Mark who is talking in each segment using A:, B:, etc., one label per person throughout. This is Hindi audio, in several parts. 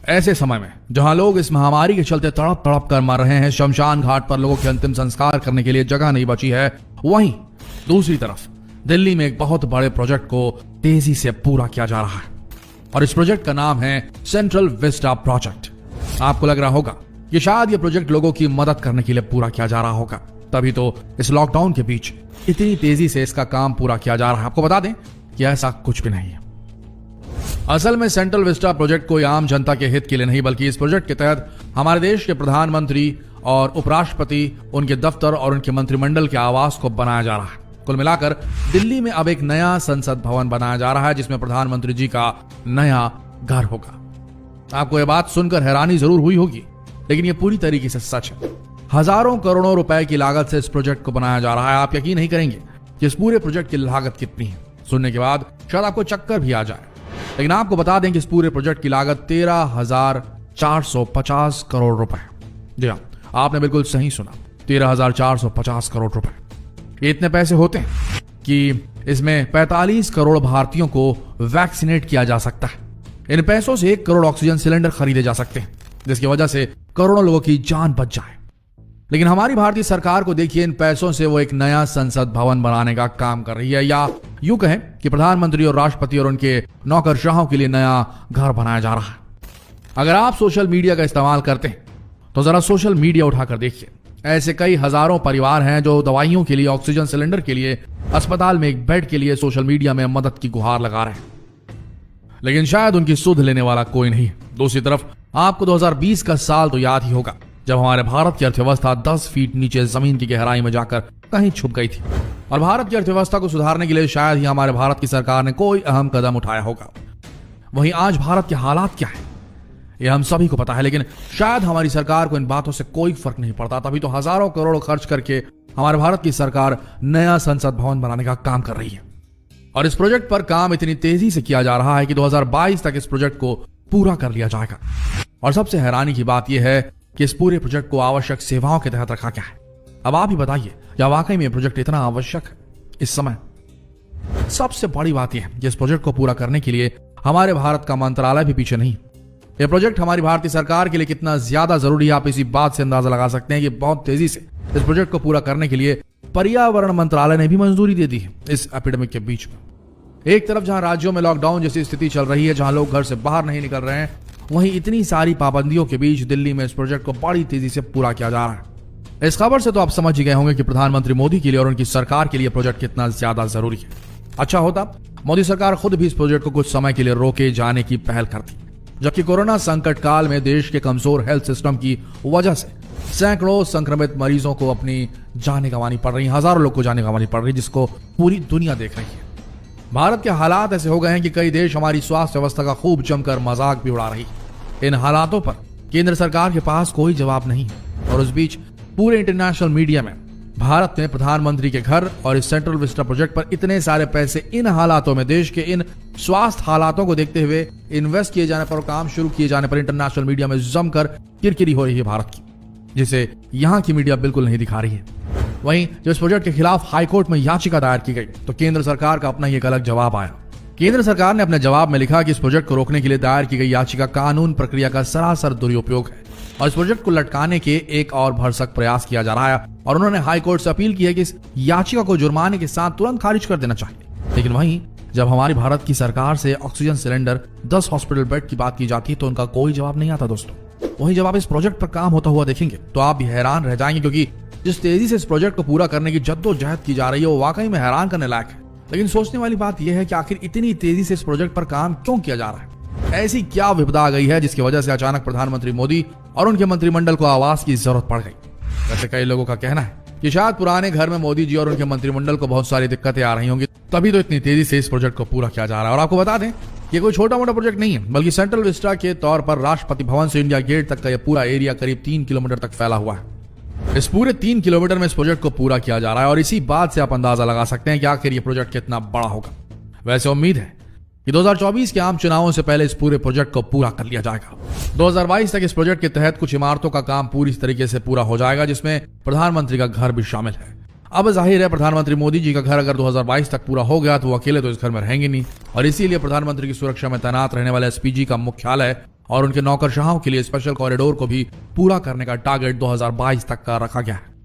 A: ऐसे समय में जहां लोग इस महामारी के चलते तड़प तड़प कर मर रहे हैं, शमशान घाट पर लोगों के अंतिम संस्कार करने के लिए जगह नहीं बची है, वहीं दूसरी तरफ दिल्ली में एक बहुत बड़े प्रोजेक्ट को तेजी से पूरा किया जा रहा है और इस प्रोजेक्ट का नाम है सेंट्रल विस्टा प्रोजेक्ट। आपको लग रहा होगा कि शायद ये प्रोजेक्ट लोगों की मदद करने के लिए पूरा किया जा रहा होगा, तभी तो इस लॉकडाउन के बीच इतनी तेजी से इसका काम पूरा किया जा रहा है। आपको बता दें कि ऐसा कुछ भी नहीं है। असल में सेंट्रल विस्टा प्रोजेक्ट कोई आम जनता के हित के लिए नहीं, बल्कि इस प्रोजेक्ट के तहत हमारे देश के प्रधानमंत्री और उपराष्ट्रपति, उनके दफ्तर और उनके मंत्रिमंडल के आवास को बनाया जा रहा है। कुल मिलाकर दिल्ली में अब एक नया संसद भवन बनाया जा रहा है जिसमें प्रधानमंत्री जी का नया घर होगा। आपको यह बात सुनकर हैरानी जरूर हुई होगी, लेकिन यह पूरी तरीके से सच है। हजारों करोड़ों रुपए की लागत से इस प्रोजेक्ट को बनाया जा रहा है। आप यकीन नहीं करेंगे कि इस पूरे प्रोजेक्ट की लागत कितनी है। सुनने के बाद शायद आपको चक्कर भी आ जाए, लेकिन आपको बता दें कि इस पूरे प्रोजेक्ट की लागत 13,450 करोड़ रुपए। जी हाँ, आपने बिल्कुल सही सुना, 13,450 करोड़ रुपए। ये इतने पैसे होते हैं कि इसमें 45 करोड़ भारतीयों को वैक्सीनेट किया जा सकता है। इन पैसों से 1 करोड़ ऑक्सीजन सिलेंडर खरीदे जा सकते हैं, जिसकी वजह से करोड़ों लोगों की जान बच जाए। लेकिन हमारी भारतीय सरकार को देखिए, इन पैसों से वो एक नया संसद भवन बनाने का काम कर रही है, या यूं कहें कि प्रधानमंत्री और राष्ट्रपति और उनके नौकरशाहों के लिए नया घर बनाया जा रहा है। अगर आप सोशल मीडिया का इस्तेमाल करते हैं तो जरा सोशल मीडिया उठाकर देखिए। ऐसे कई हजारों परिवार हैं जो दवाइयों के लिए, ऑक्सीजन सिलेंडर के लिए, अस्पताल में एक बेड के लिए सोशल मीडिया में मदद की गुहार लगा रहे हैं, लेकिन शायद उनकी सुध लेने वाला कोई नहीं। दूसरी तरफ आपको 2020 का साल तो याद ही होगा, जब हमारे भारत की अर्थव्यवस्था 10 फीट नीचे जमीन की गहराई में जाकर कहीं छुप गई थी और भारत की अर्थव्यवस्था को सुधारने के लिए शायद ही हमारे भारत की सरकार ने कोई अहम कदम उठाया होगा। वहीं आज भारत के हालात क्या है यह हम सभी को पता है, लेकिन शायद हमारी सरकार को इन बातों से कोई फर्क नहीं पड़ता। तभी तो हजारों करोड़ खर्च करके हमारे भारत की सरकार नया संसद भवन बनाने का काम कर रही है और इस प्रोजेक्ट पर काम इतनी तेजी से किया जा रहा है कि 2022 तक इस प्रोजेक्ट को पूरा कर लिया जाएगा। और सबसे हैरानी की बात यह है कि इस पूरे प्रोजेक्ट को आवश्यक सेवाओं के तहत रखा गया है। अब आप ही बताइए, क्या वाकई में यह प्रोजेक्ट इतना आवश्यक है इस समय? सबसे बड़ी बात यह है कि इस प्रोजेक्ट को पूरा करने के लिए हमारे भारत का मंत्रालय भी पीछे नहीं। यह प्रोजेक्ट हमारी भारतीय सरकार के लिए कितना ज्यादा जरूरी है, आप इसी बात से अंदाजा लगा सकते हैं कि बहुत तेजी से इस प्रोजेक्ट को पूरा करने के लिए पर्यावरण मंत्रालय ने भी मंजूरी दे दी है। इस एपिडेमिक के बीच में एक तरफ जहां राज्यों में लॉकडाउन जैसी स्थिति चल रही है, जहां लोग घर से बाहर नहीं निकल रहे हैं, वहीं इतनी सारी पाबंदियों के बीच दिल्ली में इस प्रोजेक्ट को बड़ी तेजी से पूरा किया जा रहा है। इस खबर से तो आप समझ ही गए होंगे कि प्रधानमंत्री मोदी के लिए और उनकी सरकार के लिए प्रोजेक्ट कितना ज्यादा जरूरी है। अच्छा होता मोदी सरकार खुद भी इस प्रोजेक्ट को कुछ समय के लिए रोके जाने की पहल करती, जबकि कोरोना संकट काल में देश के कमजोर हेल्थ सिस्टम की वजह से सैकड़ों संक्रमित मरीजों को अपनी जानें गंवानी पड़ रही, हजारों लोग को जानें गंवानी पड़ रही, जिसको पूरी दुनिया देख रही है। भारत के हालात ऐसे हो गए हैं कि कई देश हमारी स्वास्थ्य व्यवस्था का खूब जमकर मजाक भी उड़ा रही है। इन हालातों पर केंद्र सरकार के पास कोई जवाब नहीं है और उस बीच पूरे इंटरनेशनल मीडिया में भारत ने प्रधानमंत्री के घर और इस सेंट्रल विस्टा प्रोजेक्ट पर इतने सारे पैसे इन हालातों में, देश के इन स्वास्थ्य हालातों को देखते हुए इन्वेस्ट किए जाने पर, काम शुरू किए जाने पर इंटरनेशनल मीडिया में जमकर किरकिरी हो रही है भारत की, जिसे यहां की मीडिया बिल्कुल नहीं दिखा रही है। वहीं जब इस प्रोजेक्ट के खिलाफ हाईकोर्ट में याचिका दायर की गई तो केंद्र सरकार का अपना ही एक अलग जवाब आया। केंद्र सरकार ने अपने जवाब में लिखा कि इस प्रोजेक्ट को रोकने के लिए दायर की गई याचिका कानून प्रक्रिया का सरासर दुरुपयोग है और इस प्रोजेक्ट को लटकाने के एक और भरसक प्रयास किया जा रहा है और उन्होंने हाईकोर्ट से अपील की है कि इस याचिका को जुर्माने के साथ तुरंत खारिज कर देना चाहिए। लेकिन वहीं जब हमारी भारत की सरकार से ऑक्सीजन सिलेंडर, 10 हॉस्पिटल बेड की बात की जाती है तो उनका कोई जवाब नहीं आता दोस्तों। वहीं जब आप इस प्रोजेक्ट पर काम होता हुआ देखेंगे तो आप भी हैरान रह जाएंगे, क्योंकि जिस तेजी से इस प्रोजेक्ट को पूरा करने की जद्दोजहद की जा रही है वो वाकई में हैरान करने लायक है। लेकिन सोचने वाली बात यह है कि आखिर इतनी तेजी से इस प्रोजेक्ट पर काम क्यों किया जा रहा है? ऐसी क्या विपदा आ गई है जिसकी वजह से अचानक प्रधानमंत्री मोदी और उनके मंत्रिमंडल को आवास की जरूरत पड़ गई? वैसे कई लोगों का कहना है कि शायद पुराने घर में मोदी जी और उनके मंत्रिमंडल को बहुत सारी दिक्कतें आ रही होंगी, तभी तो इतनी तेजी से इस प्रोजेक्ट को पूरा किया जा रहा है। और आपको बता दें ये कोई छोटा मोटा प्रोजेक्ट नहीं है, बल्कि सेंट्रल विस्टा के तौर पर राष्ट्रपति भवन से इंडिया गेट तक का यह पूरा एरिया करीब 3 किलोमीटर तक फैला हुआ है। इस पूरे 3 किलोमीटर में इस प्रोजेक्ट को पूरा किया जा रहा है और इसी बात से आप अंदाजा लगा सकते हैं कि आखिर ये प्रोजेक्ट कितना बड़ा होगा। वैसे उम्मीद है कि 2024 के आम चुनावों से पहले इस पूरे प्रोजेक्ट को पूरा कर लिया जाएगा। 2022 तक इस प्रोजेक्ट के तहत कुछ इमारतों का काम पूरी तरीके से पूरा हो जाएगा, जिसमें प्रधानमंत्री का घर भी शामिल है। अब जाहिर है प्रधानमंत्री मोदी जी का घर अगर 2022 तक पूरा हो गया तो वो अकेले तो इस घर में रहेंगे नहीं और इसीलिए प्रधानमंत्री की सुरक्षा में तैनात रहने वाले एसपीजी का मुख्यालय और उनके नौकरशाहों के लिए स्पेशल कॉरिडोर को भी पूरा करने का टारगेट 2022 तक का रखा गया है।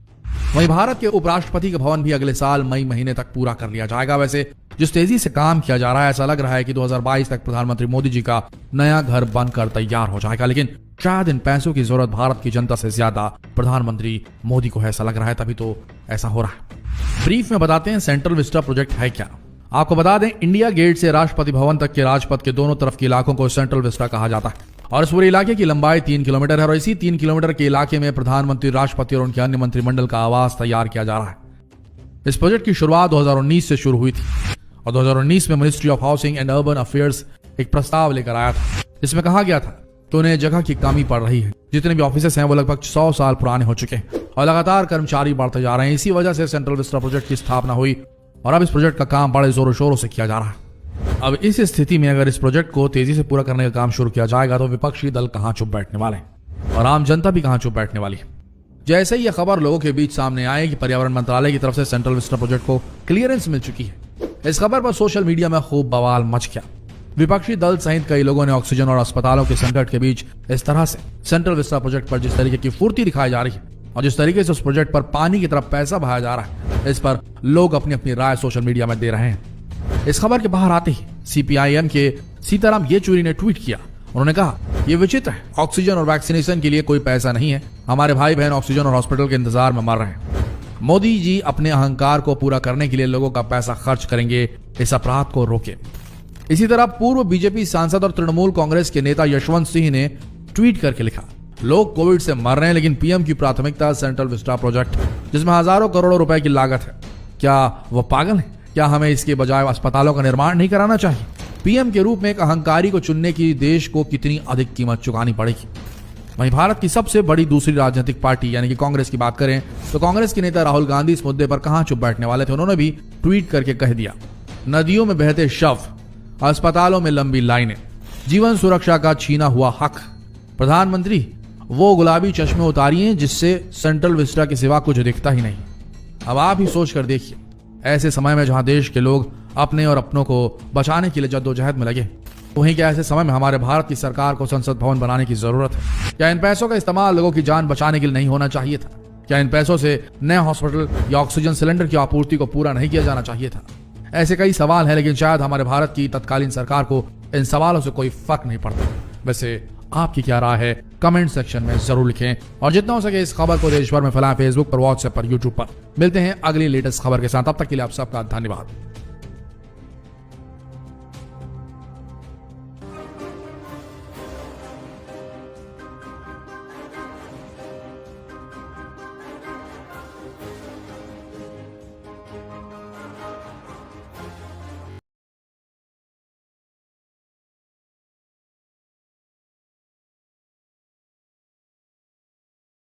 A: वहीं भारत के उपराष्ट्रपति का भवन भी अगले साल मई महीने तक पूरा कर लिया जाएगा। वैसे जिस तेजी से काम किया जा रहा है, ऐसा लग रहा है कि 2022 तक प्रधानमंत्री मोदी जी का नया घर बनकर तैयार हो जाएगा। लेकिन शायद इन पैसों की जरूरत भारत की जनता से ज्यादा प्रधानमंत्री मोदी को है, ऐसा लग रहा है, तभी तो ऐसा हो रहा है। ब्रीफ में बताते हैं सेंट्रल विस्टा प्रोजेक्ट है क्या। आपको बता दें, इंडिया गेट से राष्ट्रपति भवन तक के राजपथ के दोनों तरफ के इलाकों को सेंट्रल विस्टा कहा जाता है और इस पूरे इलाके की लंबाई 3 किलोमीटर है और इसी 3 किलोमीटर के इलाके में प्रधानमंत्री, राष्ट्रपति और उनके अन्य मंत्रिमंडल का आवास तैयार किया जा रहा है। इस प्रोजेक्ट की शुरुआत 2019 से शुरू हुई थी और 2019 में ministry of housing and urban affairs एक प्रस्ताव लेकर आया था, जिसमें कहा गया था कि उन्हें जगह की कमी पड़ रही है। जितने भी ऑफिसेस हैं वो लगभग 100 साल पुराने हो चुके हैं और लगातार कर्मचारी बढ़ते जा रहे हैं। इसी वजह से सेंट्रल विस्टा प्रोजेक्ट की स्थापना हुई और अब इस प्रोजेक्ट का काम बड़े जोरों शोरों से किया जा रहा है। अब इस स्थिति में अगर इस प्रोजेक्ट को तेजी से पूरा करने का काम शुरू किया जाएगा तो विपक्षी दल कहां चुप बैठने वाले हैं और आम जनता भी कहां चुप बैठने वाली है। जैसे ही यह खबर लोगों के बीच सामने आई कि पर्यावरण मंत्रालय की तरफ से सेंट्रल विस्टा प्रोजेक्ट को क्लियरेंस मिल चुकी है, इस खबर पर सोशल मीडिया में खूब बवाल मच गया। विपक्षी दल सहित कई लोगों ने ऑक्सीजन और अस्पतालों के संकट के बीच इस तरह से सेंट्रल विस्टा प्रोजेक्ट पर जिस तरीके की फुर्ती दिखाई जा रही है और जिस तरीके से उस प्रोजेक्ट पर पानी की तरफ पैसा बहाया जा रहा है, इस पर लोग अपनी अपनी राय सोशल मीडिया में दे रहे हैं। इस खबर के बाहर आते ही सीपीआईएम के सीताराम येचुरी ने ट्वीट किया। उन्होंने कहा, यह विचित्र है, ऑक्सीजन और वैक्सीनेशन के लिए कोई पैसा नहीं है, हमारे भाई बहन ऑक्सीजन और हॉस्पिटल के इंतजार में मर रहे हैं। मोदी जी अपने अहंकार को पूरा करने के लिए लोगों का पैसा खर्च करेंगे, इस अपराध को रोके। इसी तरह पूर्व बीजेपी सांसद और तृणमूल कांग्रेस के नेता यशवंत सिंह ने ट्वीट करके लिखा, लोग कोविड से मर रहे हैं लेकिन पीएम की प्राथमिकता सेंट्रल विस्टा प्रोजेक्ट जिसमें हजारों करोड़ों रुपए की लागत है, क्या वो पागल है? क्या हमें इसके बजाय अस्पतालों का निर्माण नहीं कराना चाहिए? पीएम के रूप में एक अहंकारी को चुनने की देश को कितनी अधिक कीमत चुकानी पड़ेगी। वहीं भारत की सबसे बड़ी दूसरी राजनीतिक पार्टी यानी कि कांग्रेस की बात करें तो कांग्रेस के नेता राहुल गांधी इस मुद्दे पर कहां चुप बैठने वाले थे। उन्होंने भी ट्वीट करके कह दिया, नदियों में बहते शव, अस्पतालों में लंबी लाइनें, जीवन सुरक्षा का छीना हुआ हक। प्रधानमंत्री, वो गुलाबी चश्मे उतारिए जिससे सेंट्रल विस्टा के सिवा कुछ दिखता ही नहीं। अब आप ही सोच कर देखिए, ऐसे समय में जहां देश के लोग अपने और अपनों को बचाने के लिए जद्दोजहद में लगे, वहीं क्या ऐसे समय में हमारे भारत की सरकार को संसद भवन बनाने की जरूरत है? क्या इन पैसों का इस्तेमाल लोगों की जान बचाने के लिए नहीं होना चाहिए था? क्या इन पैसों से नए हॉस्पिटल या ऑक्सीजन सिलेंडर की आपूर्ति को पूरा नहीं किया जाना चाहिए था? ऐसे कई सवाल हैं, लेकिन शायद हमारे भारत की तत्कालीन सरकार को इन सवालों से कोई फर्क नहीं पड़ता। वैसे आपकी क्या राय है, कमेंट सेक्शन में जरूर लिखें और जितना हो सके इस खबर को देश भर में फैलाएं, फेसबुक पर, व्हाट्सएप पर, यूट्यूब पर। मिलते हैं अगली लेटेस्ट खबर के साथ, तब तक के लिए आप सबका धन्यवाद।